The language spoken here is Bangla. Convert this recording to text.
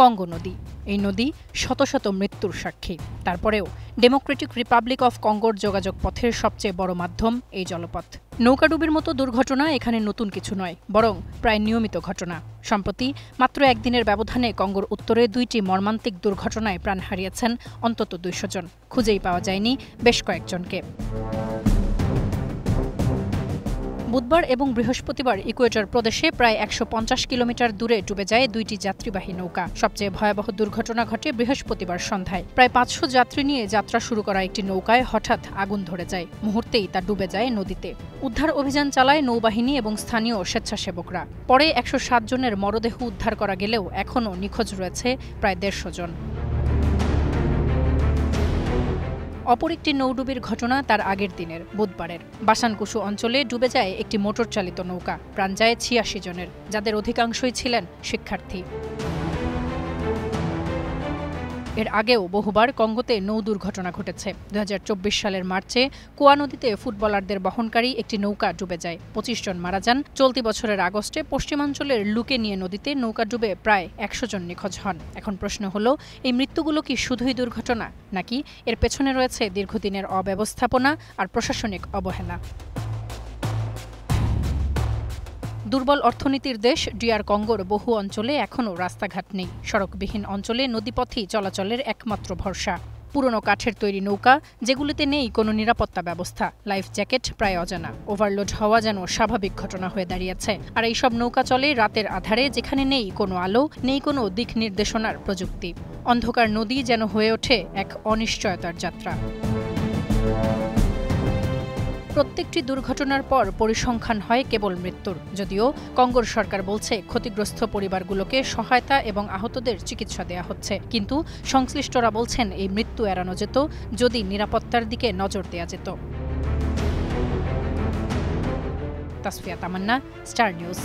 কঙ্গো নদী। এই নদী শত শত মৃত্যুর সাক্ষী। তারপরেও ডেমোক্রেটিক রিপাবলিক অফ কঙ্গোর যোগাযোগ পথের সবচেয়ে বড় মাধ্যম এই জলপথ। নৌকাডুবির মতো দুর্ঘটনা এখানে নতুন কিছু নয়, বরং প্রায় নিয়মিত ঘটনা। সম্প্রতি মাত্র একদিনের ব্যবধানে কঙ্গোর উত্তরে 2টি মর্মান্তিক দুর্ঘটনায় প্রাণ হারিয়েছেন অন্তত 200 জন। খুঁজেই পাওয়া যায়নি বেশ কয়েকজনকে। বুধবার এবং বৃহস্পতিবার ইকুয়েটর প্রদেশে প্রায় 150 কিলোমিটার দূরে ডুবে যায় 2টি যাত্রীবাহী নৌকা। সবচেয়ে ভয়াবহ দুর্ঘটনা ঘটে বৃহস্পতিবার সন্ধ্যায়। প্রায় 500 যাত্রী নিয়ে যাত্রা শুরু করা একটি নৌকায় হঠাৎ আগুন ধরে যায়। মুহূর্তেই তা ডুবে যায় নদীতে। উদ্ধার অভিযান চালায় নৌবাহিনী এবং স্থানীয় স্বেচ্ছাসেবকরা। পরে 107 জনের মরদেহ উদ্ধার করা গেলেও এখনও নিখোঁজ রয়েছে প্রায় 150 জন। অপর একটি নৌডুবির ঘটনা তার আগের দিনের, বুধবারের। বাসানকুসু অঞ্চলে ডুবে যায় একটি মোটর চালিত নৌকা। প্রাণ যায় 86 জনের, যাদের অধিকাংশই ছিলেন শিক্ষার্থী। এর আগেও বহুবার কঙ্গোতে নৌ দুর্ঘটনা ঘটেছে। 2024 সালের মার্চে কোয়া নদীতে ফুটবলারদের বহনকারী একটি নৌকা ডুবে যায়। 25 জন মারা যান। চলতি বছরের আগস্টে পশ্চিমাঞ্চলের লুকে নিয়ে নদীতে নৌকা ডুবে প্রায় 100 জন নিখোঁজ হন। এখন প্রশ্ন হলো, এই মৃত্যুগুলো কি শুধুই দুর্ঘটনা, নাকি এর পেছনে রয়েছে দীর্ঘদিনের অব্যবস্থাপনা আর প্রশাসনিক অবহেলা? দুর্বল অর্থনীতির দেশ ডিআর কঙ্গোর বহু অঞ্চলে এখনও রাস্তাঘাট নেই। সড়কবিহীন অঞ্চলে নদীপথই চলাচলের একমাত্র ভরসা। পুরনো কাঠের তৈরি নৌকা, যেগুলিতে নেই কোনো নিরাপত্তা ব্যবস্থা। লাইফ জ্যাকেট প্রায় অজানা। ওভারলোড হওয়া যেন স্বাভাবিক ঘটনা হয়ে দাঁড়িয়েছে। আর এইসব নৌকা চলে রাতের আধারে, যেখানে নেই কোনো আলো, নেই কোনো দিক নির্দেশনার প্রযুক্তি। অন্ধকার নদী যেন হয়ে ওঠে এক অনিশ্চয়তার যাত্রা। প্রত্যেকটি দুর্ঘটনার পর পরিসংখ্যান হয় কেবল মৃত্যুর। যদিও কঙ্গোর সরকার বলছে ক্ষতিগ্রস্ত পরিবারগুলোকে সহায়তা এবং আহতদের চিকিৎসা দেয়া হচ্ছে, কিন্তু সংশ্লিষ্টরা বলছেন এই মৃত্যু এড়ানো যেত যদি নিরাপত্তার দিকে নজর দেয়া যেত। তাসফিয়া তামান্না, স্টার নিউজ।